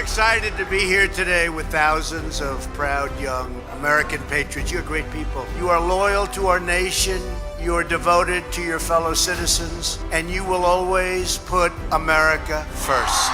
excited to be here today with thousands of proud young American patriots. You're great people. You are loyal to our nation. You are devoted to your fellow citizens, and you will always put America first.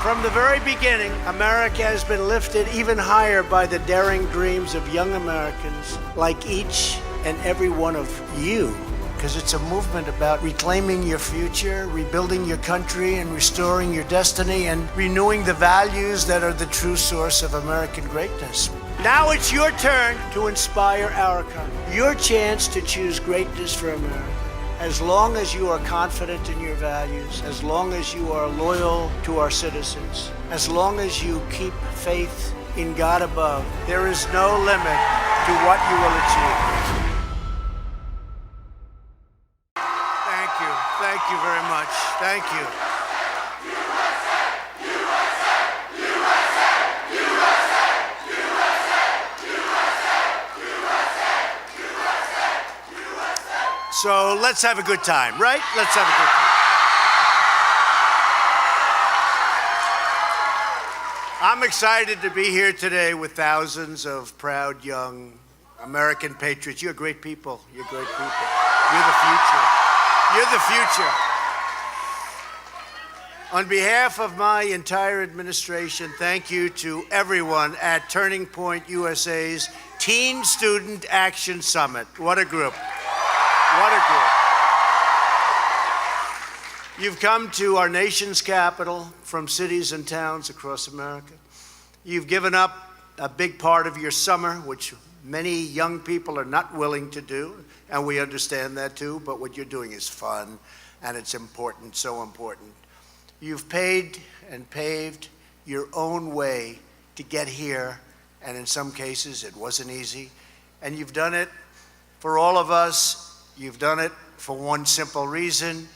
From the very beginning, America has been lifted even higher by the daring dreams of young Americans like each and every one of you. Because it's a movement about reclaiming your future, rebuilding your country, and restoring your destiny, and renewing the values that are the true source of American greatness. Now it's your turn to inspire our country. Your chance to choose greatness for America. As long as you are confident in your values, as long as you are loyal to our citizens, as long as you keep faith in God above, there is no limit to what you will achieve. Thank you very much. Thank you. So let's have a good time, right? Let's have a good time. I'm excited to be here today with thousands of proud young American patriots. You're great people. You're great people. You're the future. You're the future. On behalf of my entire administration, thank you to everyone at Turning Point USA's Teen Student Action Summit. What a group. What a group. You've come to our nation's capital from cities and towns across America. You've given up a big part of your summer, which many young people are not willing to do, and we understand that too, but what you're doing is fun, and it's important, so important. You've paid and paved your own way to get here, and in some cases it wasn't easy, and you've done it for all of us. You've done it for one simple reason.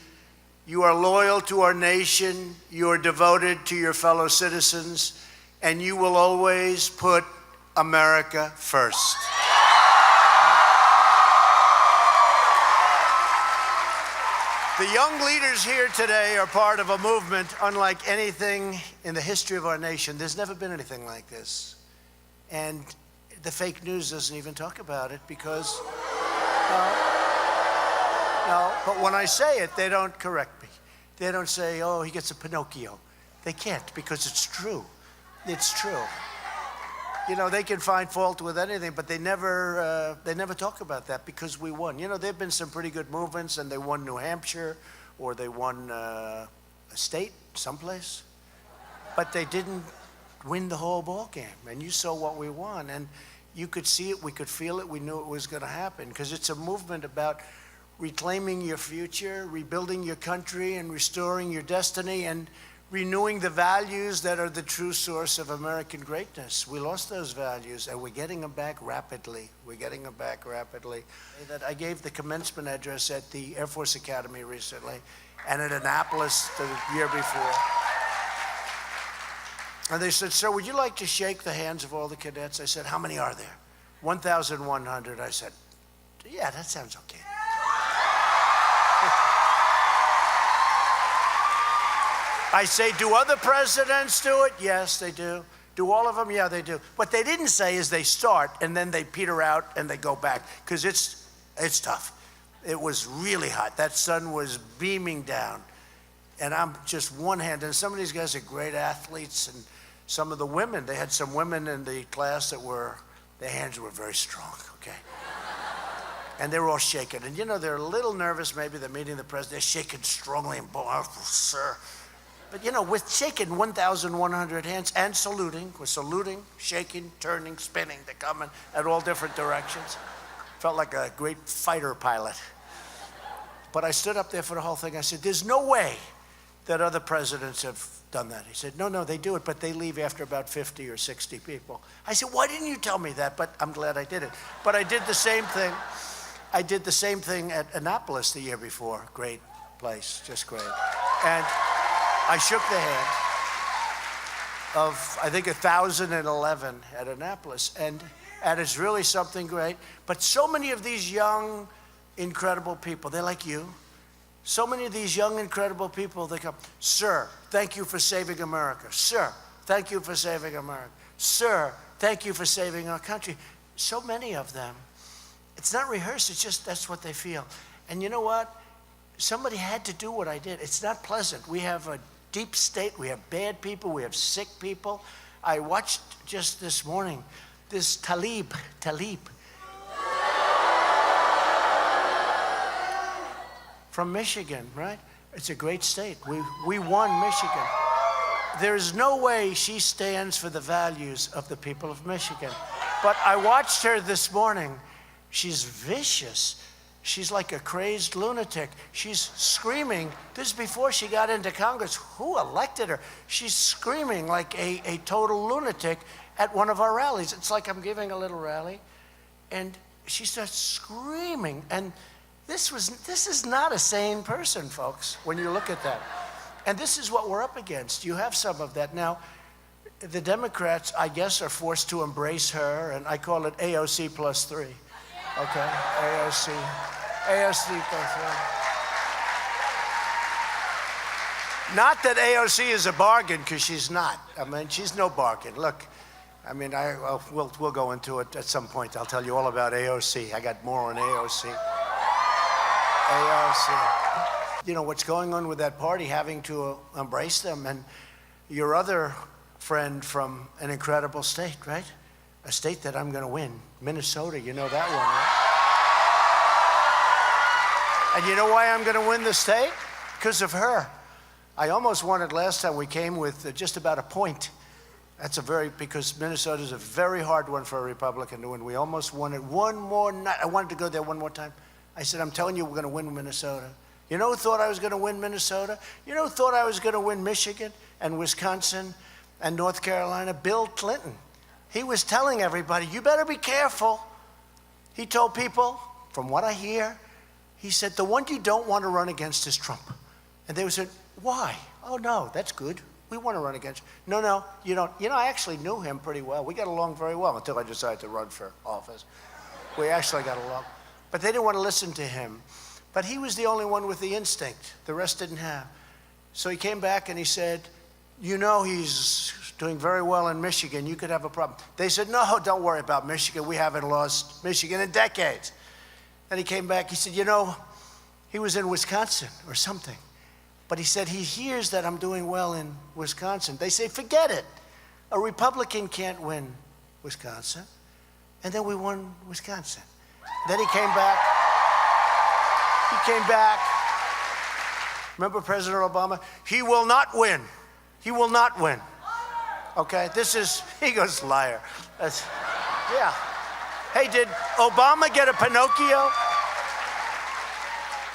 You are loyal to our nation, you are devoted to your fellow citizens, and you will always put America first. The young leaders here today are part of a movement unlike anything in the history of our nation. There's never been anything like this. And the fake news doesn't even talk about it because, no, but when I say it, they don't correct me. They don't say, oh, he gets a Pinocchio. They can't because it's true. It's true. You know, they can find fault with anything, but they never talk about that because we won. You know, there have been some pretty good movements, and they won New Hampshire, or they won a state someplace, but they didn't win the whole ball game. And you saw what we won, and you could see it, we could feel it, we knew it was going to happen because it's a movement about reclaiming your future, rebuilding your country, and restoring your destiny, and renewing the values that are the true source of American greatness. We lost those values, and we're getting them back rapidly. We're getting them back rapidly. That I gave the commencement address at the Air Force Academy recently, and at Annapolis the year before. And they said, sir, would you like to shake the hands of all the cadets? I said, how many are there? 1,100. I said, yeah, that sounds okay. I say, do other presidents do it? Yes, they do. Do all of them? Yeah, they do. What they didn't say is they start and then they peter out and they go back because it's tough. It was really hot. That sun was beaming down. And I'm just one hand. And some of these guys are great athletes. And some of the women, they had some women in the class that their hands were very strong, okay? And they were all shaking. And you know, they're a little nervous. Maybe they're meeting the president. They're shaking strongly and, oh, sir. But you know, with shaking 1,100 hands and saluting, we're saluting, shaking, turning, spinning, they're coming at all different directions. Felt like a great fighter pilot. But I stood up there for the whole thing. I said, there's no way that other presidents have done that. He said, no, they do it, but they leave after about 50 or 60 people. I said, why didn't you tell me that? But I'm glad I did it. But I did the same thing. I did the same thing at Annapolis the year before. Great place, just great. And I shook the hand of, I think, 1,011 at Annapolis, and it's really something great. But so many of these young, incredible people, they're like you, So many of these young, incredible people, they come, sir, thank you for saving America. Sir, thank you for saving America. Sir, thank you for saving our country. So many of them. It's not rehearsed, it's just that's what they feel. And you know what? Somebody had to do what I did. It's not pleasant. We have a deep state, we have bad people, we have sick people. I watched just this morning this Talib. From Michigan, right? It's a great state. We won Michigan. There's no way she stands for the values of the people of Michigan. But I watched her this morning. She's vicious. She's like a crazed lunatic. She's screaming. This is before she got into Congress. Who elected her? She's screaming like a total lunatic at one of our rallies. It's like I'm giving a little rally, and she starts screaming. And this is not a sane person, folks, when you look at that. And this is what we're up against. You have some of that. Now, the Democrats, I guess, are forced to embrace her, and I call it AOC plus 3. Okay, AOC plus 3. Not that AOC is a bargain, because she's not. I mean, she's no bargain. Look, I mean, we'll go into it at some point. I'll tell you all about AOC. I got more on AOC. You know, what's going on with that party, having to embrace them. And your other friend from an incredible state, right? A state that I'm going to win, Minnesota. You know that one, right? And you know why I'm going to win the state? Because of her. I almost won it last time. We came with just about a point. Because Minnesota is a very hard one for a Republican to win. We almost won it one more night. I wanted to go there one more time. I said, I'm telling you, we're going to win Minnesota. You know who thought I was going to win Minnesota? You know who thought I was going to win Michigan and Wisconsin and North Carolina? Bill Clinton. He was telling everybody, you better be careful. He told people, from what I hear, he said, the one you don't want to run against is Trump. And they said, why? Oh, no, that's good. We want to run against you. No, you don't. You know, I actually knew him pretty well. We got along very well until I decided to run for office. We actually got along. But they didn't want to listen to him. But he was the only one with the instinct. The rest didn't have. So he came back and he said, you know, he's doing very well in Michigan. You could have a problem. They said, no, don't worry about Michigan. We haven't lost Michigan in decades. Then he came back. He said, you know, he was in Wisconsin or something. But he said he hears that I'm doing well in Wisconsin. They say, forget it. A Republican can't win Wisconsin. And then we won Wisconsin. Then he came back. Remember President Obama? He will not win. He will not win. Okay, he goes, liar. Yeah. Hey, did Obama get a Pinocchio?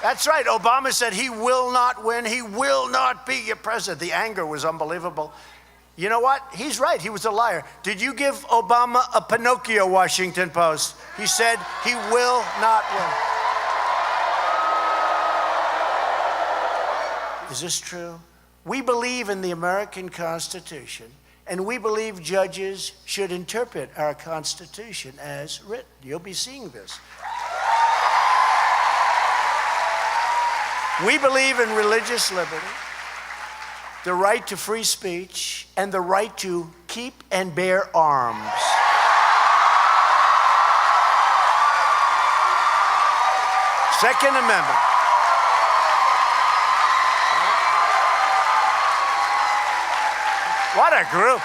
That's right. Obama said he will not win. He will not be your president. The anger was unbelievable. You know what? He's right. He was a liar. Did you give Obama a Pinocchio, Washington Post? He said he will not win. Is this true? We believe in the American Constitution, and we believe judges should interpret our Constitution as written. You'll be seeing this. We believe in religious liberty, the right to free speech, and the right to keep and bear arms. Second Amendment. What a group.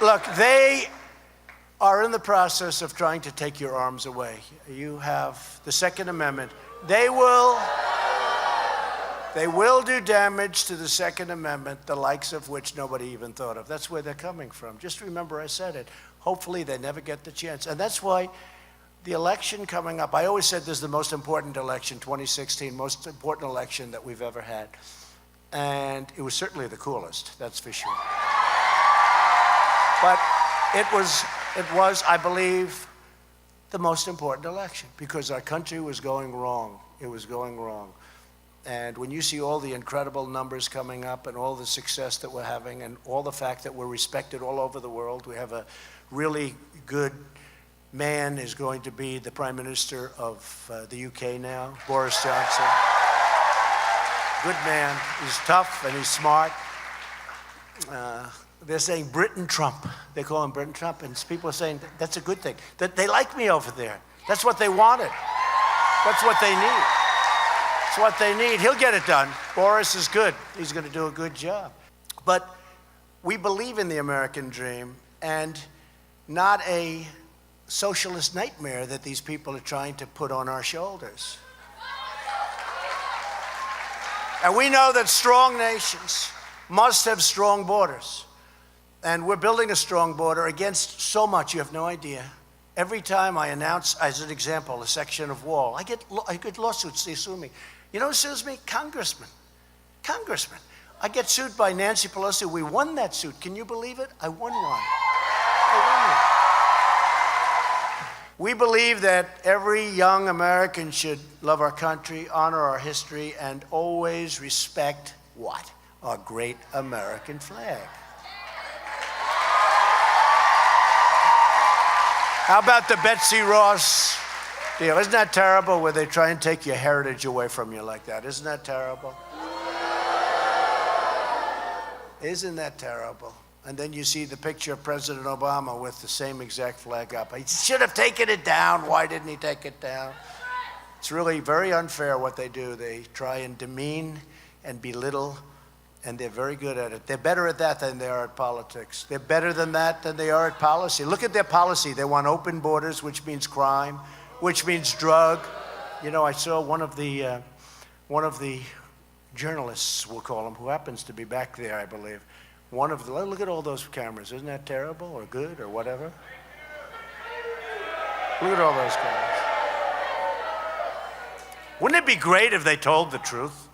Look, they are in the process of trying to take your arms away. You have the Second Amendment. They will do damage to the Second Amendment, the likes of which nobody even thought of. That's where they're coming from. Just remember I said it. Hopefully they never get the chance. And that's why the election coming up, I always said this is the most important election, 2016, most important election that we've ever had. And it was certainly the coolest, that's for sure. But it was, I believe, the most important election because our country was going wrong. It was going wrong. And when you see all the incredible numbers coming up and all the success that we're having and all the fact that we're respected all over the world, we have a really good man is going to be the Prime Minister of the UK now, Boris Johnson. Good man. He's tough and he's smart. They're saying Britain Trump. They call him Britain Trump, and people are saying that's a good thing. That they like me over there. That's what they wanted. That's what they need. That's what they need. He'll get it done. Boris is good. He's going to do a good job. But we believe in the American dream and not a socialist nightmare that these people are trying to put on our shoulders. And we know that strong nations must have strong borders. And we're building a strong border against so much, you have no idea. Every time I announce, as an example, a section of wall, I get lawsuits, they sue me. You know who sues me? Congressman. Congressman. I get sued by Nancy Pelosi. We won that suit. Can you believe it? I won one. We believe that every young American should love our country, honor our history, and always respect what? Our great American flag. How about the Betsy Ross deal? Isn't that terrible where they try and take your heritage away from you like that? Isn't that terrible? Isn't that terrible? And then you see the picture of President Obama with the same exact flag up. He should have taken it down. Why didn't he take it down? It's really very unfair what they do. They try and demean and belittle, and they're very good at it. They're better at that than they are at politics. They're better than that than they are at policy. Look at their policy. They want open borders, which means crime, which means drug. You know, I saw one of the journalists, we'll call him, who happens to be back there, I believe. Look at all those cameras. Isn't that terrible or good or whatever? Look at all those cameras. Wouldn't it be great if they told the truth?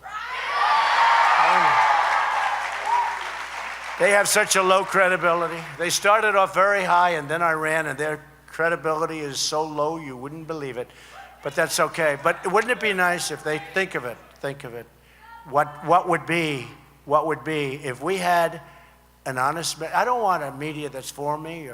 They have such a low credibility. They started off very high and then Iran, and their credibility is so low you wouldn't believe it. But that's okay. But wouldn't it be nice if they think of it? What would be if we had an honest, I don't want a media that's for me,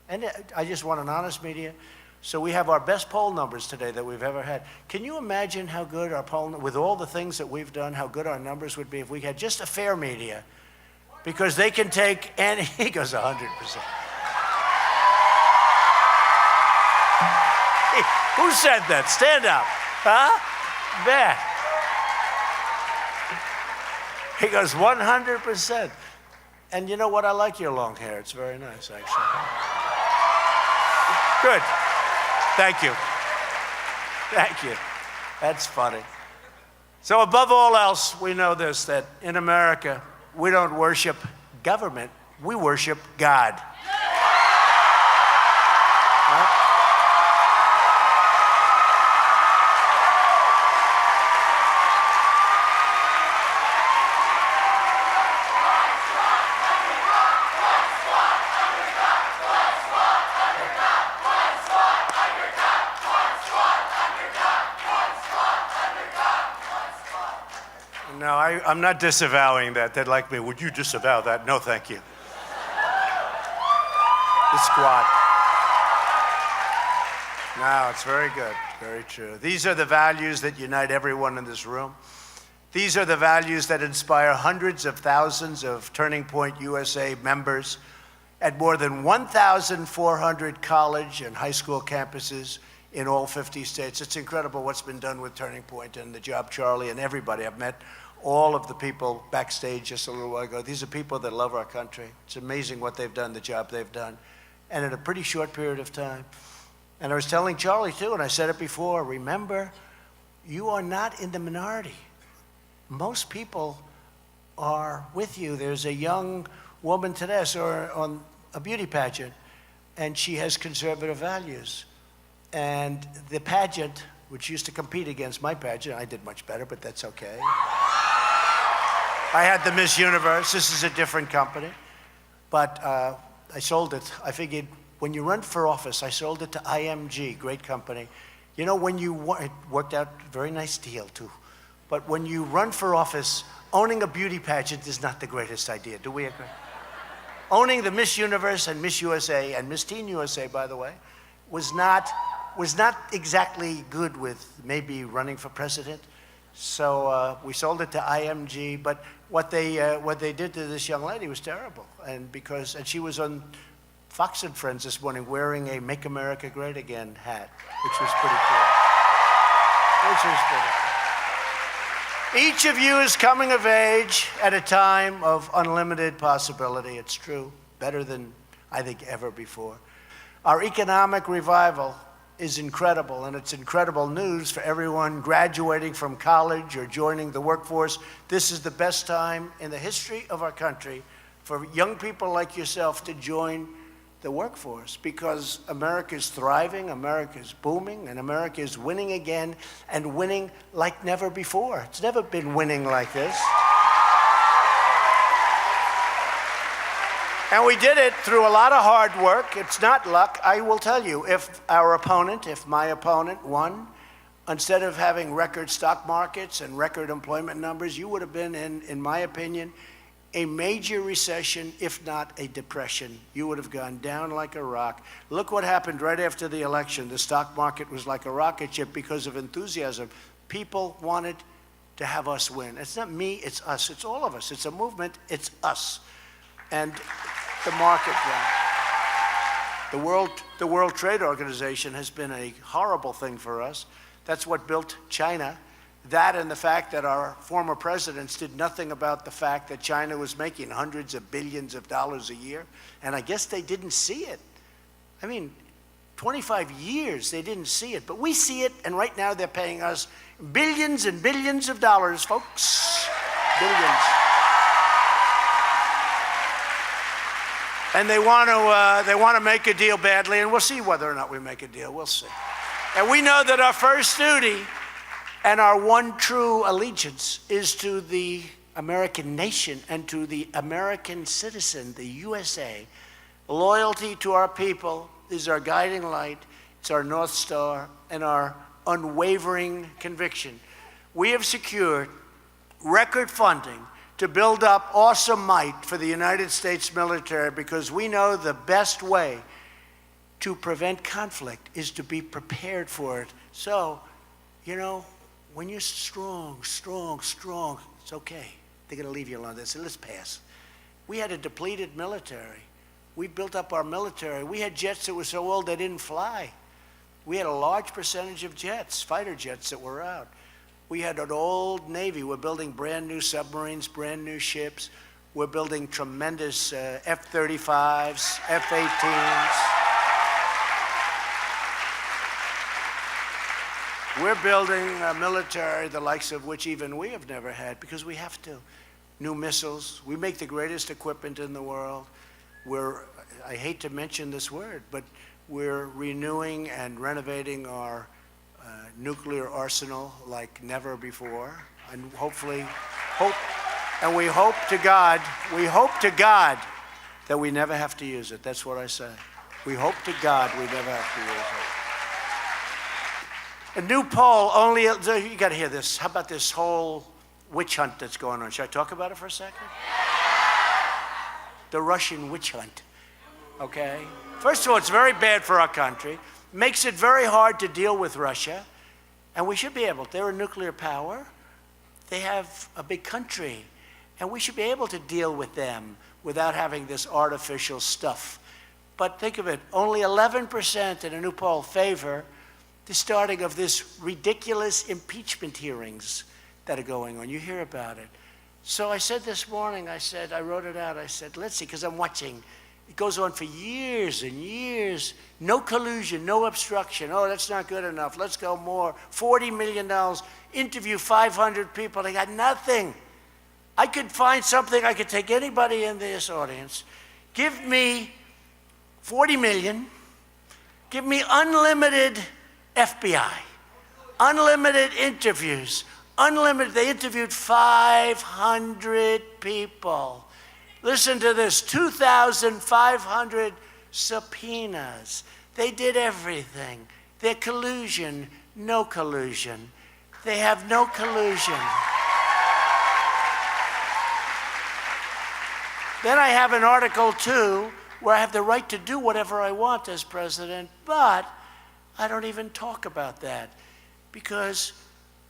and I just want an honest media. So we have our best poll numbers today that we've ever had. Can you imagine how good our poll, with all the things that we've done, how good our numbers would be if we had just a fair media? Because they can take, and he goes 100%. Who said that? Stand up. Huh? Bet. He goes 100%. And you know what? I like your long hair. It's very nice, actually. Good. Thank you. Thank you. That's funny. So above all else, we know this, that in America, we don't worship government, we worship God. Right? No, I'm not disavowing that. They'd like me, would you disavow that? No, thank you. The squad. No, it's very good, very true. These are the values that unite everyone in this room. These are the values that inspire hundreds of thousands of Turning Point USA members at more than 1,400 college and high school campuses in all 50 states. It's incredible what's been done with Turning Point and the job Charlie and everybody. I've met all of the people backstage just a little while ago. These are people that love our country. It's amazing what they've done, the job they've done, and in a pretty short period of time. And I was telling Charlie too, and I said it before, remember, you are not in the minority. Most people are with you. There's a young woman today, I saw her on a beauty pageant, and she has conservative values. And the pageant, which used to compete against my pageant, I did much better, but that's okay. I had the Miss Universe. This is a different company. But I sold it. I figured when you run for office, I sold it to IMG, great company. You know, when you it worked out, very nice deal too. But when you run for office, owning a beauty pageant is not the greatest idea. Do we agree? Owning the Miss Universe and Miss USA and Miss Teen USA, by the way, was not exactly good with maybe running for president. So we sold it to IMG. But what they did to this young lady was terrible. And she was on Fox and Friends this morning wearing a "Make America Great Again" hat, which was pretty cool. Each of you is coming of age at a time of unlimited possibility. It's true, better than I think ever before. Our economic revival is incredible, and it's incredible news for everyone graduating from college or joining the workforce. This is the best time in the history of our country for young people like yourself to join the workforce, because America is thriving, America is booming, and America is winning again, and winning like never before. It's never been winning like this. And we did it through a lot of hard work. It's not luck. I will tell you, if my opponent won, instead of having record stock markets and record employment numbers, you would have been in my opinion, a major recession, if not a depression. You would have gone down like a rock. Look what happened right after the election. The stock market was like a rocket ship because of enthusiasm. People wanted to have us win. It's not me, it's us. It's all of us. It's a movement, it's us. And the market won. The World Trade Organization has been a horrible thing for us. That's what built China. That and the fact that our former presidents did nothing about the fact that China was making hundreds of billions of dollars a year. And I guess they didn't see it. I mean, 25 years they didn't see it. But we see it, and right now they're paying us billions and billions of dollars, folks. Billions. And they want to make a deal badly, and we'll see whether or not we make a deal. We'll see. And we know that our first duty and our one true allegiance is to the American nation and to the American citizen, the USA. Loyalty to our people is our guiding light. It's our North Star and our unwavering conviction. We have secured record funding to build up awesome might for the United States military, because we know the best way to prevent conflict is to be prepared for it. So, you know, when you're strong, it's okay. They're going to leave you alone. They say, let's pass. We had a depleted military. We built up our military. We had jets that were so old they didn't fly. We had a large percentage of jets, fighter jets, that were out. We had an old Navy. We're building brand new submarines, brand new ships. We're building tremendous F-35s, F-18s. We're building a military the likes of which even we have never had, because we have to. New missiles. We make the greatest equipment in the world. I hate to mention this word, but we're renewing and renovating our nuclear arsenal like never before. And we hope to God that we never have to use it. That's what I say. We hope to God we never have to use it. A new poll you got to hear this. How about this whole witch hunt that's going on? Should I talk about it for a second? The Russian witch hunt, okay? First of all, it's very bad for our country. Makes it very hard to deal with Russia. And we should be able. They're a nuclear power. They have a big country. And we should be able to deal with them without having this artificial stuff. But think of it, only 11% in a new poll favor the starting of this ridiculous impeachment hearings that are going on. You hear about it. So I said this morning, I wrote it out, I said, let's see, because I'm watching. It goes on for years and years. No collusion, no obstruction. Oh, that's not good enough. Let's go more. $40 million. Interview 500 people. They got nothing. I could find something. I could take anybody in this audience. Give me $40 million. Give me unlimited FBI. Unlimited interviews. Unlimited. They interviewed 500 people. Listen to this, 2,500 subpoenas. They did everything. Their collusion, no collusion. They have no collusion. Then I have an Article 2 where I have the right to do whatever I want as president, but I don't even talk about that because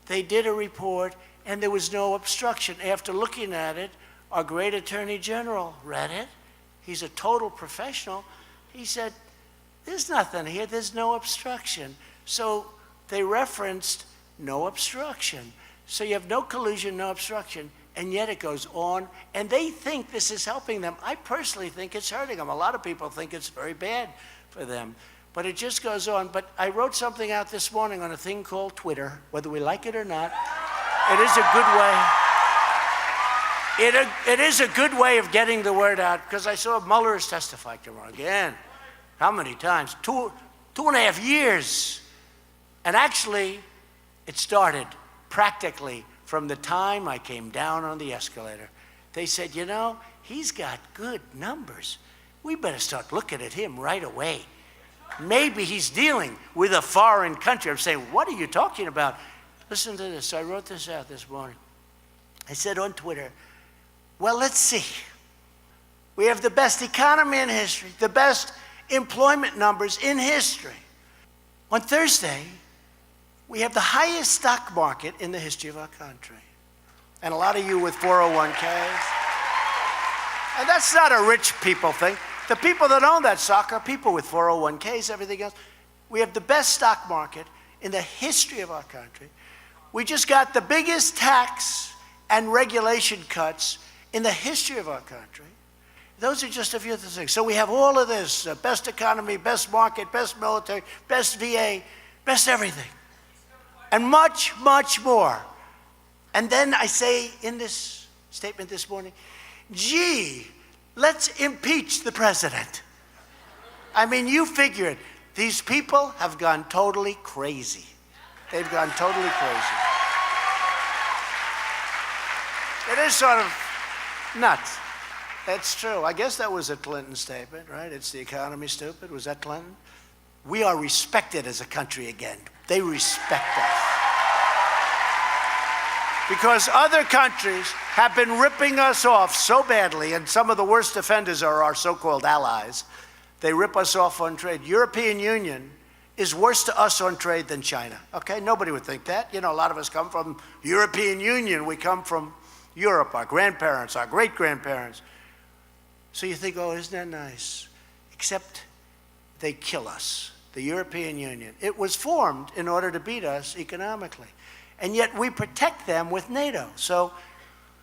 they did a report and there was no obstruction. After looking at it, our great Attorney General read it. He's a total professional. He said, there's nothing here, there's no obstruction. So they referenced no obstruction. So you have no collusion, no obstruction, and yet it goes on, and they think this is helping them. I personally think it's hurting them. A lot of people think it's very bad for them, but it just goes on. But I wrote something out this morning on a thing called Twitter, whether we like it or not. It is a good way. It is a good way of getting the word out, because I saw Mueller has testified tomorrow again. How many times? 2.5 years. And actually, it started practically from the time I came down on the escalator. They said, you know, he's got good numbers. We better start looking at him right away. Maybe he's dealing with a foreign country. I'm saying, what are you talking about? Listen to this. I wrote this out this morning. I said on Twitter, well, let's see. We have the best economy in history, the best employment numbers in history. On Thursday, we have the highest stock market in the history of our country. And a lot of you with 401ks. And that's not a rich people thing. The people that own that stock are people with 401ks, everything else. We have the best stock market in the history of our country. We just got the biggest tax and regulation cuts in the history of our country. Those are just a few of the things. So we have all of this, best economy, best market, best military, best VA, best everything. And much, much more. And then I say in this statement this morning, gee, let's impeach the president. I mean, you figure it. These people have gone totally crazy. They've gone totally crazy. It is sort of nuts. That's true. I guess that was a Clinton statement, right? It's the economy, stupid. Was that Clinton? We are respected as a country again. They respect us. Because other countries have been ripping us off so badly, and some of the worst offenders are our so-called allies. They rip us off on trade. European Union is worse to us on trade than China, okay? Nobody would think that. You know, a lot of us come from European Union. We come from Europe, our grandparents, our great-grandparents. So you think, oh, isn't that nice? Except they kill us, the European Union. It was formed in order to beat us economically. And yet we protect them with NATO. So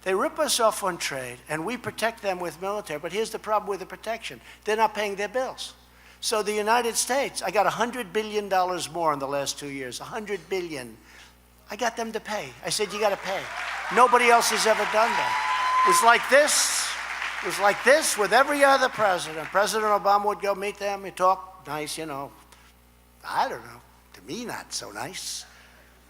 they rip us off on trade, and we protect them with military. But here's the problem with the protection. They're not paying their bills. So the United States, I got $100 billion more in the last 2 years, $100 billion. I got them to pay. I said, you got to pay. Nobody else has ever done that. It was like this. It was like this with every other president. President Obama would go meet them. He'd talk nice, you know. I don't know. To me, not so nice.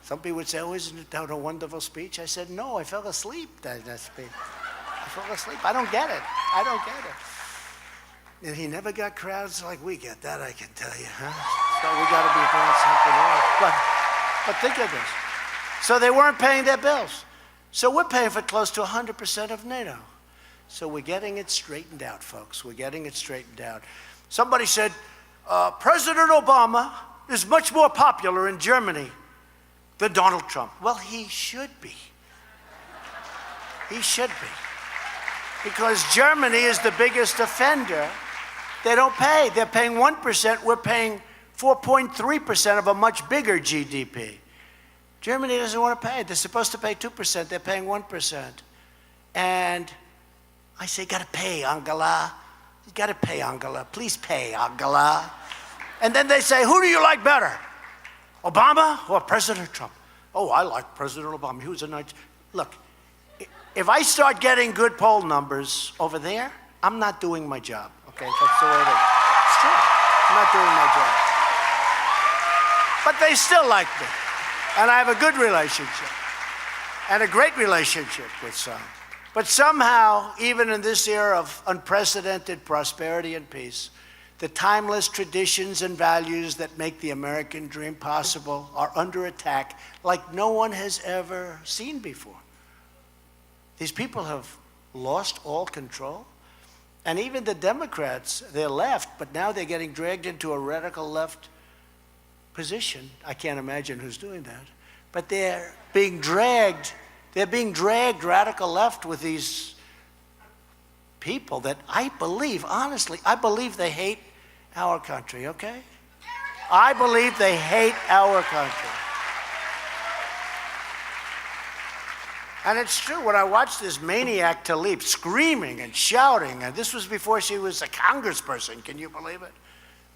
Some people would say, oh, isn't it a wonderful speech? I said, no, I fell asleep during that speech. I fell asleep. I don't get it. I don't get it. And he never got crowds like we get. That I can tell you, huh? So we got to be doing something else. But think of this. So they weren't paying their bills. So we're paying for close to 100% of NATO. So we're getting it straightened out, folks. We're getting it straightened out. Somebody said, President Obama is much more popular in Germany than Donald Trump. Well, he should be. He should be. Because Germany is the biggest offender. They don't pay. They're paying 1%. We're paying 4.3% of a much bigger GDP. Germany doesn't want to pay. They're supposed to pay 2%. They're paying 1%. And I say, got to pay, Angela. You got to pay, Angela. Please pay, Angela. And then they say, who do you like better? Obama or President Trump? Oh, I like President Obama. He was a nice... Look, if I start getting good poll numbers over there, I'm not doing my job, okay? That's the way it is. It's true. I'm not doing my job. But they still like me. And I have a good relationship and a great relationship with some. But somehow, even in this era of unprecedented prosperity and peace, The timeless traditions and values that make the American dream possible are under attack like no one has ever seen before. These people have lost all control. And even the Democrats, they're left, but now they're getting dragged into a radical left position. I can't imagine who's doing that. But they're being dragged radical left with these people that I believe, honestly, I believe they hate our country, okay? I believe they hate our country. And it's true, when I watched this maniac Tlaib screaming and shouting, and this was before she was a congressperson, can you believe it?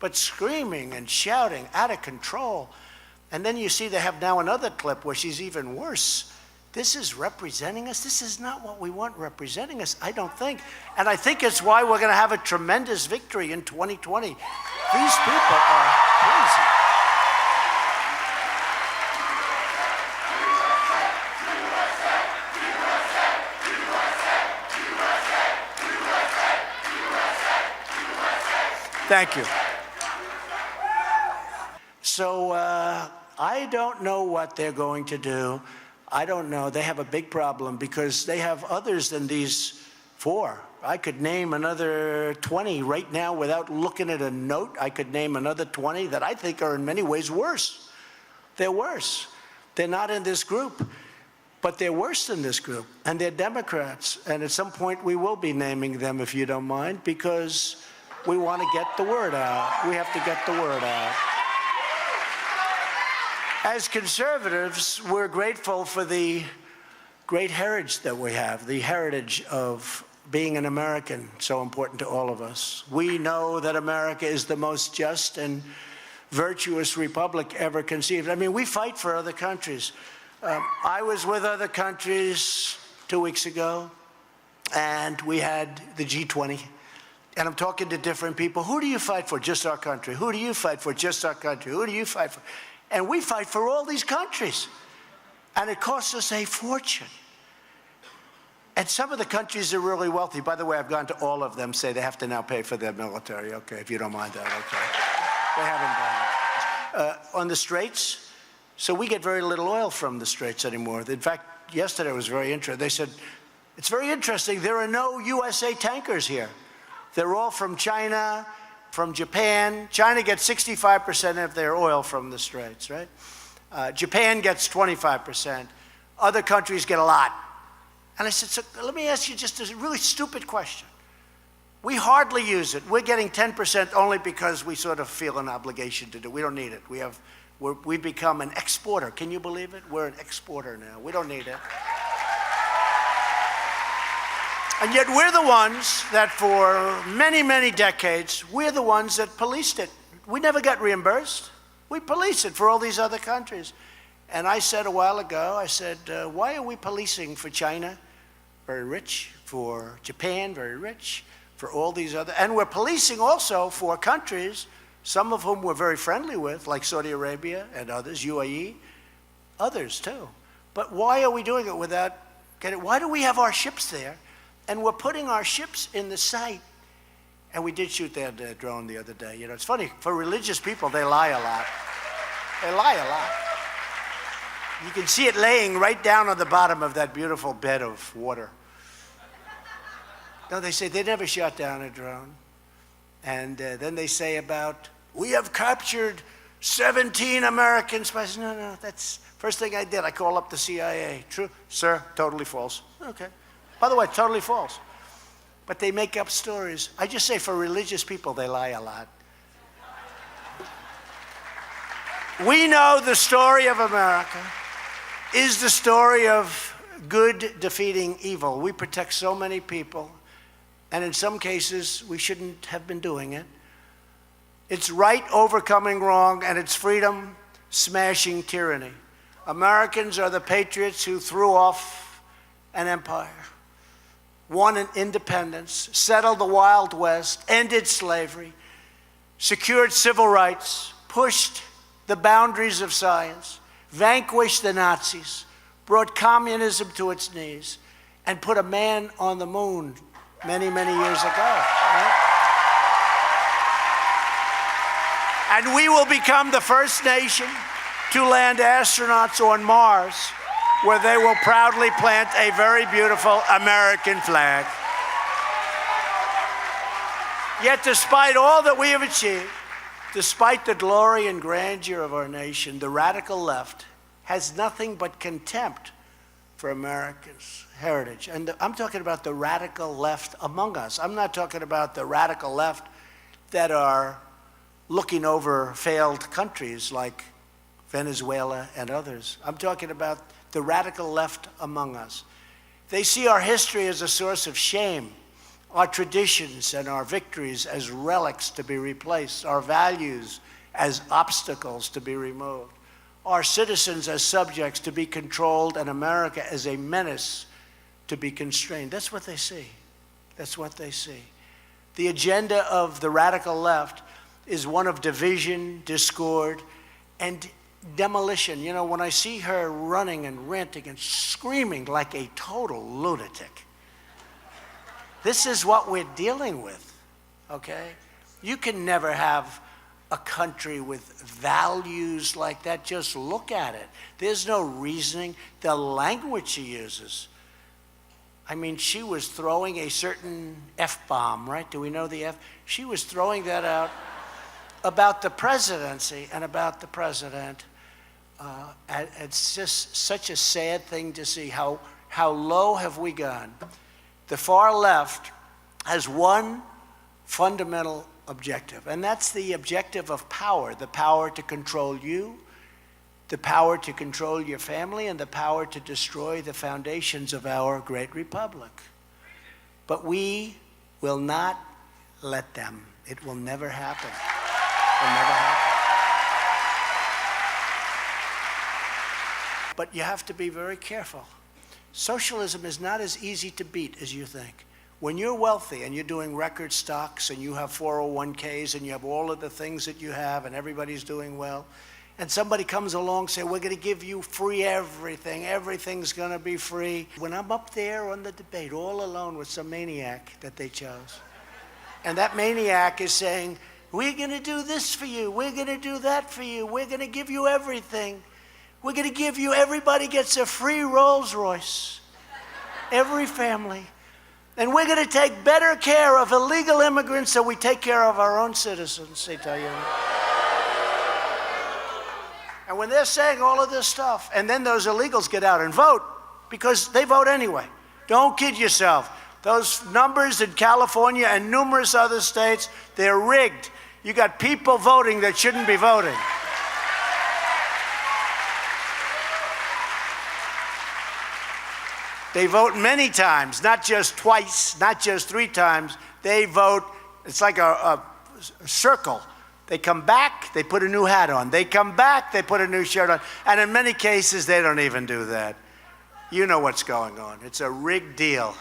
But screaming and shouting, out of control. And then you see they have now another clip where she's even worse. This is representing us. This is not what we want representing us, I don't think. And I think it's why we're going to have a tremendous victory in 2020. These people are crazy. Thank you. So I don't know what they're going to do. I don't know. They have a big problem because they have others than these four. I could name another 20 right now without looking at a note. I could name another 20 that I think are in many ways worse. They're worse. They're not in this group, but they're worse than this group. And they're Democrats. And at some point we will be naming them, if you don't mind, because we want to get the word out. We have to get the word out. As conservatives, we're grateful for the great heritage that we have, the heritage of being an American, so important to all of us. We know that America is the most just and virtuous republic ever conceived. I mean, we fight for other countries. I was with other countries 2 weeks ago, and we had the G20. And I'm talking to different people. Who do you fight for? Just our country. Who do you fight for? Just our country. Who do you fight for? And we fight for all these countries. And it costs us a fortune. And some of the countries are really wealthy. By the way, I've gone to all of them, say they have to now pay for their military. Okay, if you don't mind that, okay. They haven't done it. On the Straits, so we get very little oil from the Straits anymore. In fact, yesterday was very interesting. They said, it's very interesting, there are no USA tankers here. They're all from China, from Japan. China gets 65% of their oil from the Straits, right? Japan gets 25%. Other countries get a lot. And I said, so let me ask you just a really stupid question. We hardly use it. We're getting 10% only because we sort of feel an obligation to do. We don't need it. We've become an exporter. Can you believe it? We're an exporter now. We don't need it. And yet we're the ones that for many, many decades, we're the ones that policed it. We never got reimbursed. We police it for all these other countries. And I said a while ago, I said, why are we policing for China, very rich, for Japan, very rich, for all these other, and we're policing also for countries, some of whom we're very friendly with, like Saudi Arabia and others, UAE, others too. But why are we doing it without getting, why do we have our ships there? And we're putting our ships in the sight. And we did shoot that drone the other day. You know, it's funny, for religious people, they lie a lot. They lie a lot. You can see it laying right down on the bottom of that beautiful bed of water. No, they say they never shot down a drone. And then they say about, we have captured 17 American spies. No, that's first thing I did. I call up the CIA. True? Sir, totally false. Okay. By the way, totally false. But they make up stories. I just say for religious people, they lie a lot. We know the story of America is the story of good defeating evil. We protect so many people, and in some cases, we shouldn't have been doing it. It's right overcoming wrong, and it's freedom smashing tyranny. Americans are the patriots who threw off an empire, won an independence, settled the Wild West, ended slavery, secured civil rights, pushed the boundaries of science, vanquished the Nazis, brought communism to its knees, and put a man on the moon many, many years ago. Right? And we will become the first nation to land astronauts on Mars, where they will proudly plant a very beautiful American flag. Yet despite all that we have achieved, despite the glory and grandeur of our nation, the radical left has nothing but contempt for America's heritage. And I'm talking about the radical left among us. I'm not talking about the radical left that are looking over failed countries like Venezuela and others. I'm talking about the radical left among us. They see our history as a source of shame, our traditions and our victories as relics to be replaced, our values as obstacles to be removed, our citizens as subjects to be controlled, and America as a menace to be constrained. That's what they see. That's what they see. The agenda of the radical left is one of division, discord, and demolition. You know, when I see her running and ranting and screaming like a total lunatic, this is what we're dealing with, okay? You can never have a country with values like that. Just look at it. There's no reasoning. The language she uses. I mean, she was throwing a certain F-bomb, right? Do we know the F? She was throwing that out about the presidency and about the president. It's just such a sad thing to see how low have we gone. The far left has one fundamental objective, and that's the objective of power, the power to control you, the power to control your family, and the power to destroy the foundations of our great republic. But we will not let them. It will never happen. It will never happen. But you have to be very careful. Socialism is not as easy to beat as you think. When you're wealthy and you're doing record stocks and you have 401ks and you have all of the things that you have and everybody's doing well, and somebody comes along and says, we're going to give you free everything, everything's going to be free. When I'm up there on the debate all alone with some maniac that they chose, and that maniac is saying, we're going to do this for you, we're going to do that for you, we're going to give you everything. We're going to give you, everybody gets a free Rolls Royce, every family. And we're going to take better care of illegal immigrants than we take care of our own citizens, they tell you. And when they're saying all of this stuff, and then those illegals get out and vote, because they vote anyway. Don't kid yourself. Those numbers in California and numerous other states, they're rigged. You got people voting that shouldn't be voting. They vote many times, not just twice, not just 3 times. They vote, it's like a circle. They come back, they put a new hat on. They come back, they put a new shirt on. And in many cases, they don't even do that. You know what's going on. It's a rigged deal.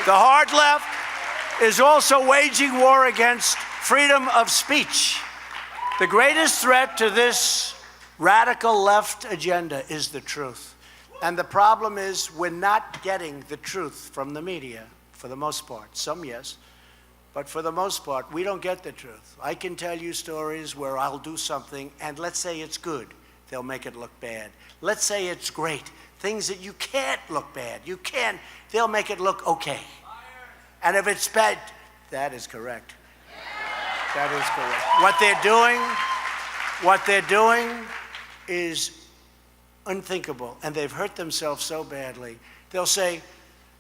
The hard left is also waging war against freedom of speech. The greatest threat to this radical left agenda is the truth. And the problem is we're not getting the truth from the media, for the most part. Some, yes. But for the most part, we don't get the truth. I can tell you stories where I'll do something, and let's say it's good. They'll make it look bad. Let's say it's great. Things that you can't look bad. You can't. They'll make it look okay. And if it's bad, that is correct. That is correct. What they're doing is unthinkable, and they've hurt themselves so badly. They'll say,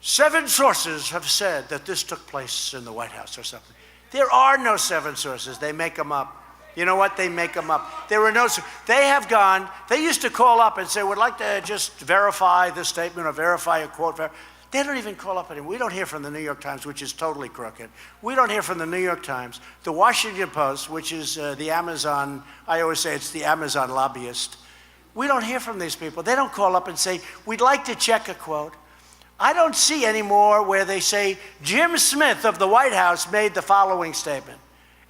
7 sources have said that this took place in the White House or something. There are no 7 sources. They make them up. You know what? They make them up. There were no. They have gone. They used to call up and say, "We'd like to just verify this statement or verify a quote." They don't even call up anymore. We don't hear from the New York Times, which is totally crooked. We don't hear from the New York Times. The Washington Post, which is the Amazon. I always say it's the Amazon lobbyist. We don't hear from these people. They don't call up and say, we'd like to check a quote. I don't see anymore where they say, Jim Smith of the White House made the following statement.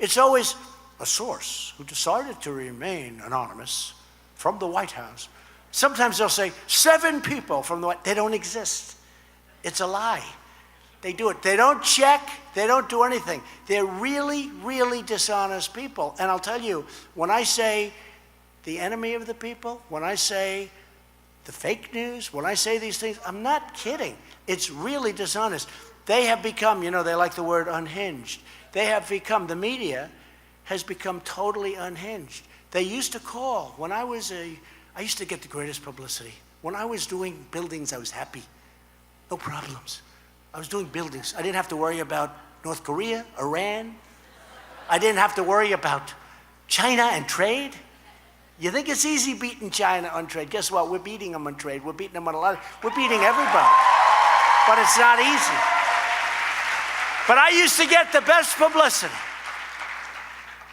It's always a source who decided to remain anonymous from the White House. Sometimes they'll say, 7 people from the White House. They don't exist. It's a lie. They do it. They don't check. They don't do anything. They're really, really dishonest people. And I'll tell you, when I say the enemy of the people, when I say the fake news, when I say these things, I'm not kidding. It's really dishonest. They have become, they like the word unhinged. They have become, the media has become totally unhinged. They used to call. I used to get the greatest publicity. When I was doing buildings, I was happy. No problems. I was doing buildings. I didn't have to worry about North Korea, Iran. I didn't have to worry about China and trade. You think it's easy beating China on trade? Guess what? We're beating them on trade. We're beating them on we're beating everybody. But it's not easy. But I used to get the best publicity.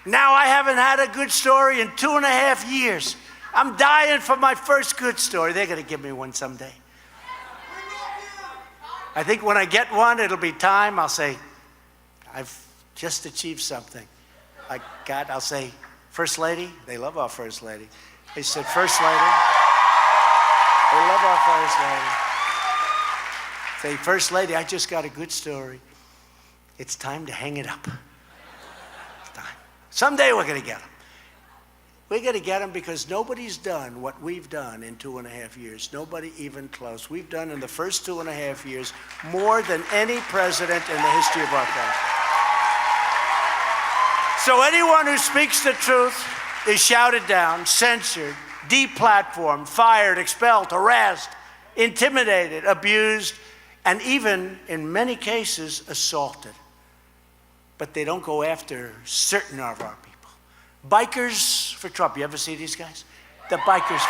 Now I haven't had a good story in 2.5 years. I'm dying for my first good story. They're going to give me one someday. I think when I get one, it'll be time. I'll say, I've just achieved something. I'll say, First Lady. They love our First Lady. They said, First Lady. They love our First Lady. Say, First Lady, I just got a good story. It's time to hang it up. It's time. Someday we're going to get them. We're going to get them because nobody's done what we've done in 2.5 years. Nobody even close. We've done in the first 2.5 years more than any president in the history of our country. So anyone who speaks the truth is shouted down, censored, deplatformed, fired, expelled, harassed, intimidated, abused, and even, in many cases, assaulted. But they don't go after certain of our people. Bikers for Trump. You ever see these guys? The bikers.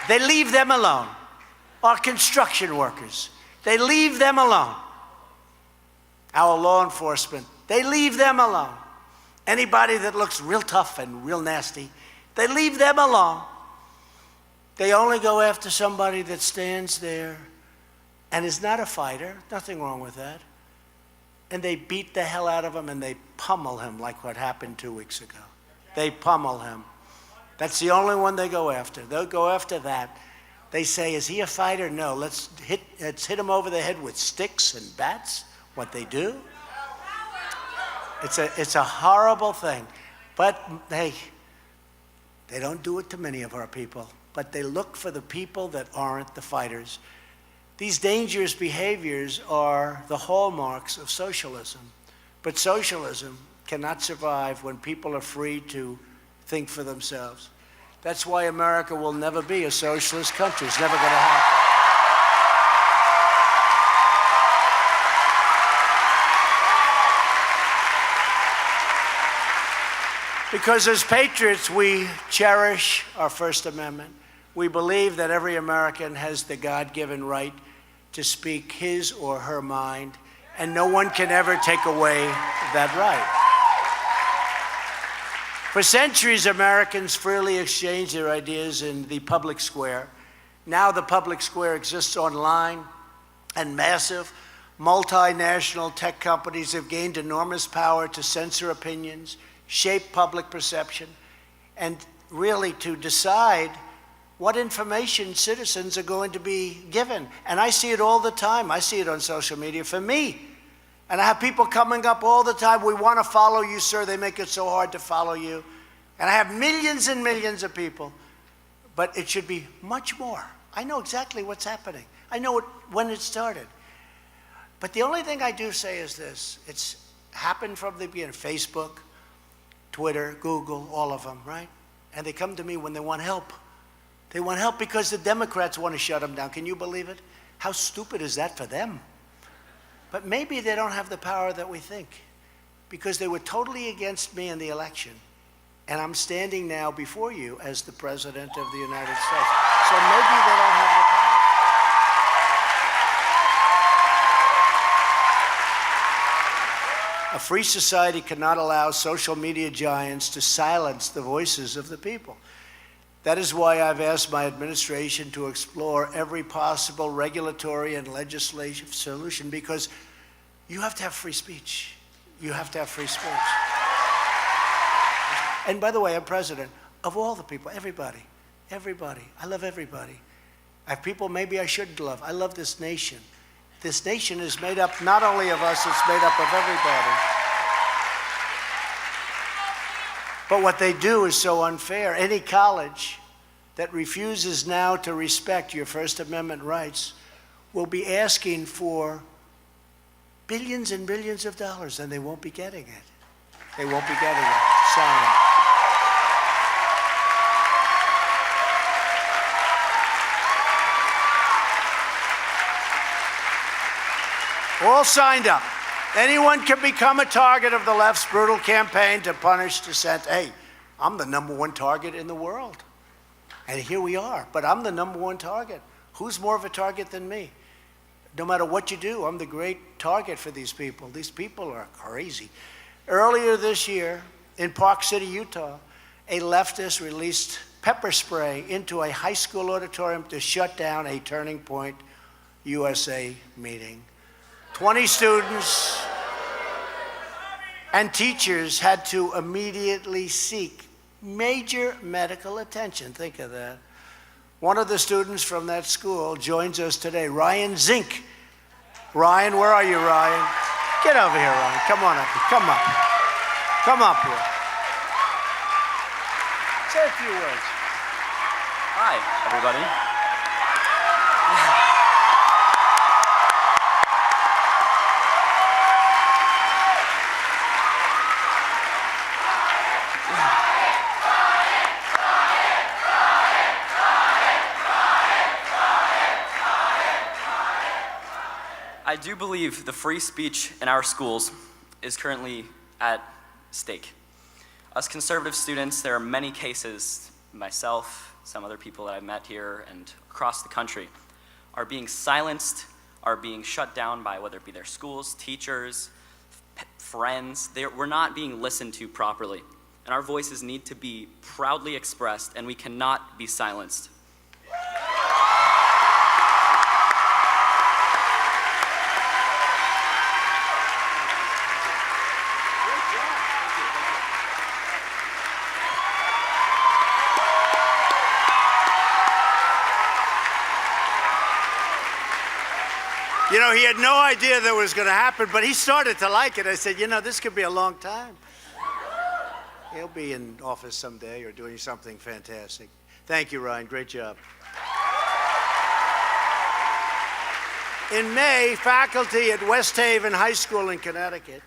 They leave them alone. Our construction workers. They leave them alone. Our law enforcement. They leave them alone. Anybody that looks real tough and real nasty, they leave them alone. They only go after somebody that stands there and is not a fighter. Nothing wrong with that. And they beat the hell out of him and they pummel him like what happened 2 weeks ago. They pummel him. That's the only one they go after. They'll go after that. They say, is he a fighter? No, let's hit him over the head with sticks and bats, what they do. It's a horrible thing. But they don't do it to many of our people. But they look for the people that aren't the fighters. These dangerous behaviors are the hallmarks of socialism. But socialism cannot survive when people are free to think for themselves. That's why America will never be a socialist country. It's never going to happen. Because as patriots, we cherish our First Amendment. We believe that every American has the God-given right to speak his or her mind, and no one can ever take away that right. For centuries, Americans freely exchanged their ideas in the public square. Now the public square exists online, and massive multinational tech companies have gained enormous power to censor opinions, shape public perception, and really to decide what information citizens are going to be given. And I see it all the time. I see it on social media for me. And I have people coming up all the time, we want to follow you, sir. They make it so hard to follow you. And I have millions and millions of people. But it should be much more. I know exactly what's happening. I know when it started. But the only thing I do say is this. It's happened from the beginning. Facebook, Twitter, Google, all of them, right? And they come to me when they want help. They want help because the Democrats want to shut them down. Can you believe it? How stupid is that for them? But maybe they don't have the power that we think, because they were totally against me in the election. And I'm standing now before you as the President of the United States. So maybe they don't have the power. A free society cannot allow social media giants to silence the voices of the people. That is why I've asked my administration to explore every possible regulatory and legislative solution, because you have to have free speech. You have to have free speech. And by the way, I'm president of all the people, everybody. I love everybody. I have people maybe I shouldn't love. I love this nation. This nation is made up not only of us, it's made up of everybody. But what they do is so unfair. Any college that refuses now to respect your First Amendment rights will be asking for billions and billions of dollars, and they won't be getting it. They won't be getting it. Sorry. All signed up. Anyone can become a target of the left's brutal campaign to punish dissent. Hey, I'm the #1 target in the world. And here we are, but I'm the #1 target. Who's more of a target than me? No matter what you do, I'm the great target for these people. These people are crazy. Earlier this year, in Park City, Utah, a leftist released pepper spray into a high school auditorium to shut down a Turning Point USA meeting. 20 students and teachers had to immediately seek major medical attention. Think of that. One of the students from that school joins us today, Ryan Zink. Ryan, where are you, Ryan? Get over here, Ryan. Come on up. Come up. Come up here. Say a few words. Hi, everybody. I do believe the free speech in our schools is currently at stake. Us conservative students, there are many cases, myself, some other people that I've met here and across the country, are being silenced, are being shut down by whether it be their schools, teachers, friends. We're not being listened to properly. And our voices need to be proudly expressed, and we cannot be silenced. You know, he had no idea that was going to happen, but he started to like it. I said, you know, this could be a long time. He'll be in office someday or doing something fantastic. Thank you, Ryan. Great job. In May, faculty at West Haven High School in Connecticut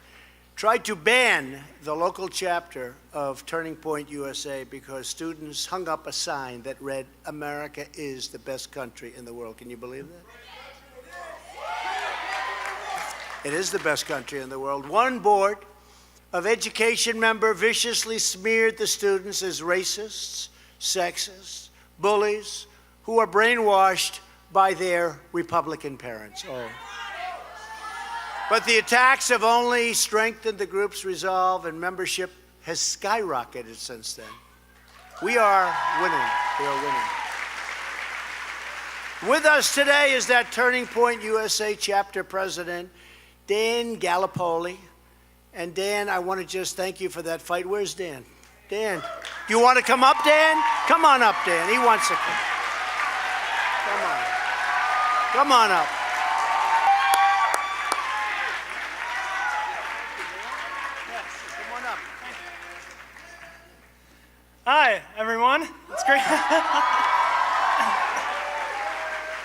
tried to ban the local chapter of Turning Point USA because students hung up a sign that read, "America is the best country in the world." Can you believe that? It is the best country in the world. One Board of Education member viciously smeared the students as racists, sexists, bullies, who are brainwashed by their Republican parents. Oh. But the attacks have only strengthened the group's resolve, and membership has skyrocketed since then. We are winning. We are winning. With us today is that Turning Point USA chapter president, Dan Gallipoli. And Dan, I want to just thank you for that fight. Where's Dan? Dan, do you want to come up, Dan? Come on up, Dan. He wants to come. Come on. Come on up. Yes, come on up. Hi, everyone. It's great.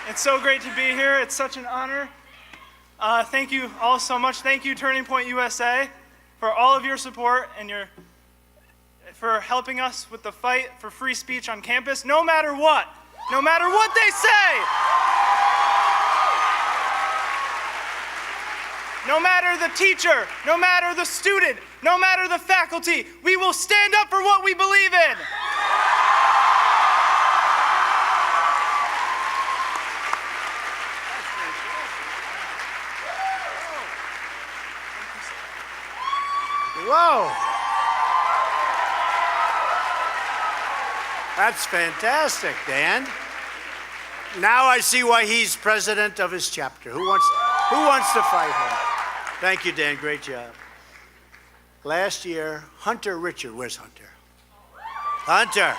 It's so great to be here. It's such an honor. Thank you all so much. Thank you, Turning Point USA, for all of your support and for helping us with the fight for free speech on campus, no matter what they say. No matter the teacher, no matter the student, no matter the faculty, we will stand up for what we believe in. Whoa. That's fantastic, Dan. Now I see why he's president of his chapter. Who wants to fight him? Thank you, Dan. Great job. Last year, Hunter Richard. Where's Hunter? Hunter.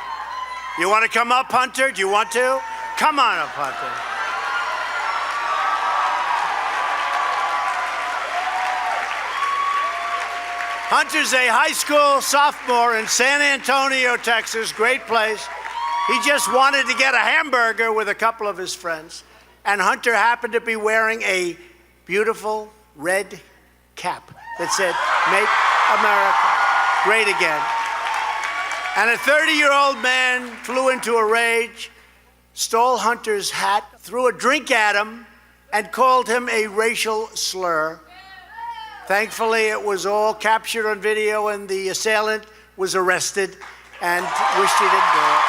You want to come up, Hunter? Do you want to? Come on up, Hunter. Hunter's a high school sophomore in San Antonio, Texas. Great place. He just wanted to get a hamburger with a couple of his friends. And Hunter happened to be wearing a beautiful red cap that said, "Make America Great Again." And a 30-year-old man flew into a rage, stole Hunter's hat, threw a drink at him, and called him a racial slur. Thankfully, it was all captured on video, and the assailant was arrested and wished he didn't do it.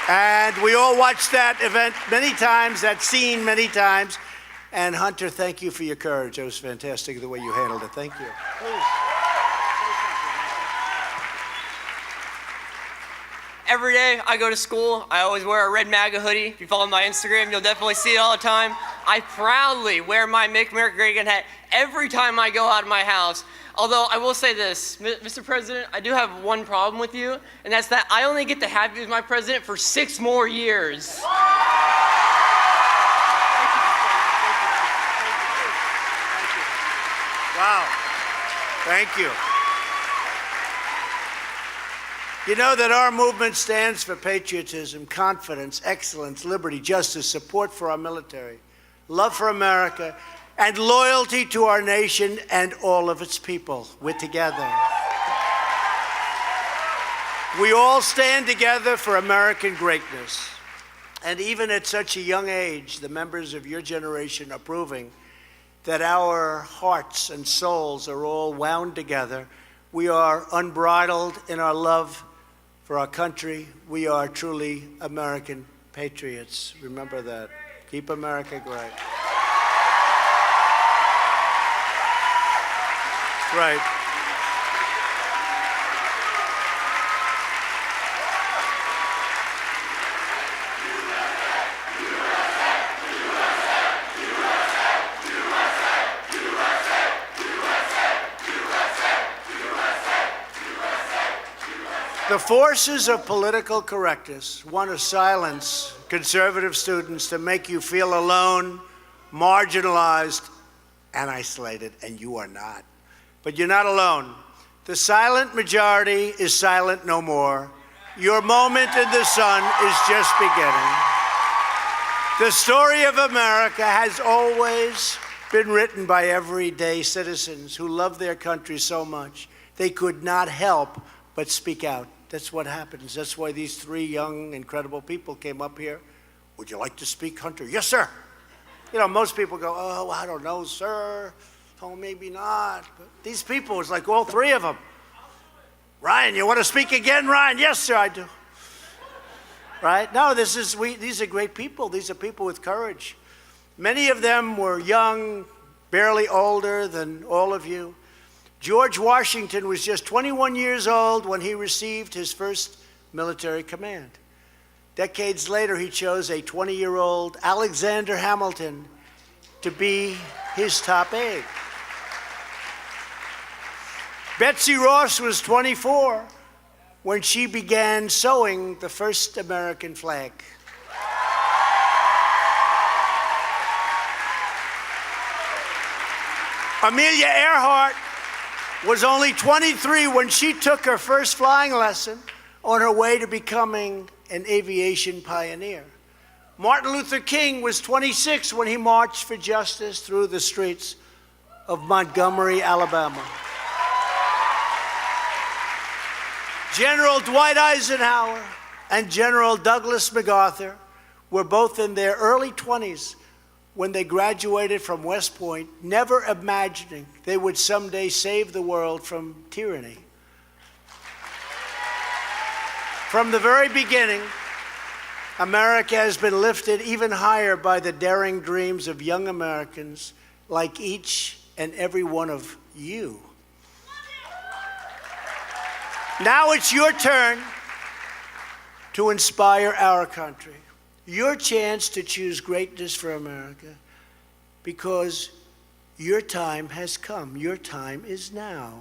And we all watched that event many times, that scene many times. And Hunter, thank you for your courage. It was fantastic the way you handled it. Thank you. Please. Every day I go to school, I always wear a red MAGA hoodie. If you follow my Instagram, you'll definitely see it all the time. I proudly wear my Make America Great Again hat every time I go out of my house. Although I will say this, Mr. President, I do have one problem with you, and that's that I only get to have you as my president for 6 more years. Wow. Thank you. You know that our movement stands for patriotism, confidence, excellence, liberty, justice, support for our military, love for America, and loyalty to our nation and all of its people. We're together. We all stand together for American greatness. And even at such a young age, the members of your generation are proving that our hearts and souls are all wound together. We are unbridled in our love for our country. We are truly American patriots. Remember that. Keep America great. Right. The forces of political correctness want to silence conservative students to make you feel alone, marginalized, and isolated, and you are not. But you're not alone. The silent majority is silent no more. Your moment in the sun is just beginning. The story of America has always been written by everyday citizens who love their country so much they could not help but speak out. That's what happens. That's why these 3 young, incredible people came up here. Would you like to speak, Hunter? Yes, sir. You know, most people go, oh, I don't know, sir. Oh, maybe not. But these people, it's like all 3 of them. Ryan, you want to speak again, Ryan? Yes, sir, I do. Right? No, these are great people. These are people with courage. Many of them were young, barely older than all of you. George Washington was just 21 years old when he received his first military command. Decades later, he chose a 20-year-old Alexander Hamilton to be his top aide. Betsy Ross was 24 when she began sewing the first American flag. Amelia Earhart was only 23 when she took her first flying lesson on her way to becoming an aviation pioneer. Martin Luther King was 26 when he marched for justice through the streets of Montgomery, Alabama. General Dwight Eisenhower and General Douglas MacArthur were both in their early 20s when they graduated from West Point, never imagining they would someday save the world from tyranny. From the very beginning, America has been lifted even higher by the daring dreams of young Americans like each and every one of you. Now it's your turn to inspire our country. Your chance to choose greatness for America, because your time has come. Your time is now.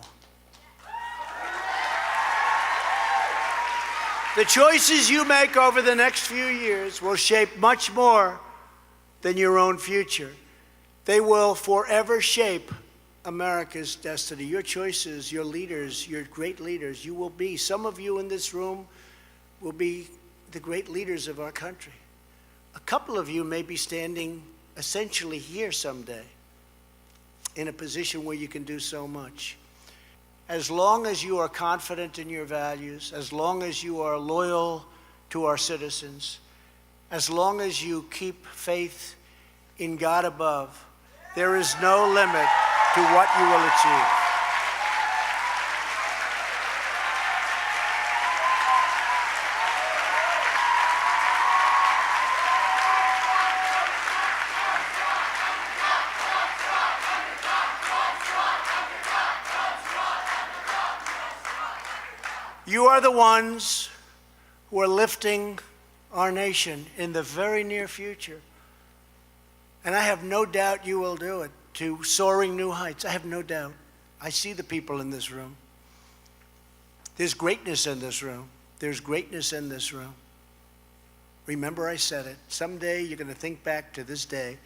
The choices you make over the next few years will shape much more than your own future. They will forever shape America's destiny. Your choices, your leaders, your great leaders, you will be. Some of you in this room will be the great leaders of our country. A couple of you may be standing essentially here someday in a position where you can do so much. As long as you are confident in your values, as long as you are loyal to our citizens, as long as you keep faith in God above, there is no limit to what you will achieve. You are the ones who are lifting our nation in the very near future. And I have no doubt you will do it, to soaring new heights. I have no doubt. I see the people in this room. There's greatness in this room. There's greatness in this room. Remember, I said it. Someday you're going to think back to this day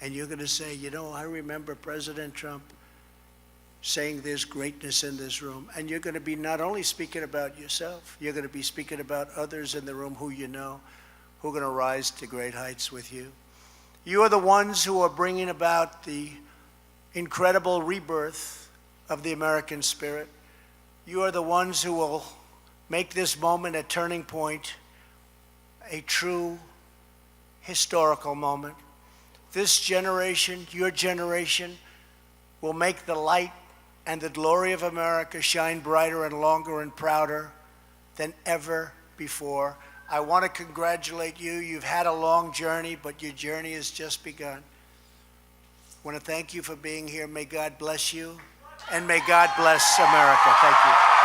and you're going to say, you know, I remember President Trump saying there's greatness in this room. And you're going to be not only speaking about yourself, you're going to be speaking about others in the room who you know, who are going to rise to great heights with you. You are the ones who are bringing about the incredible rebirth of the American spirit. You are the ones who will make this moment a turning point, a true historical moment. This generation, your generation, will make the light and the glory of America shine brighter and longer and prouder than ever before. I want to congratulate you. You've had a long journey, but your journey has just begun. I want to thank you for being here. May God bless you, and may God bless America. Thank you.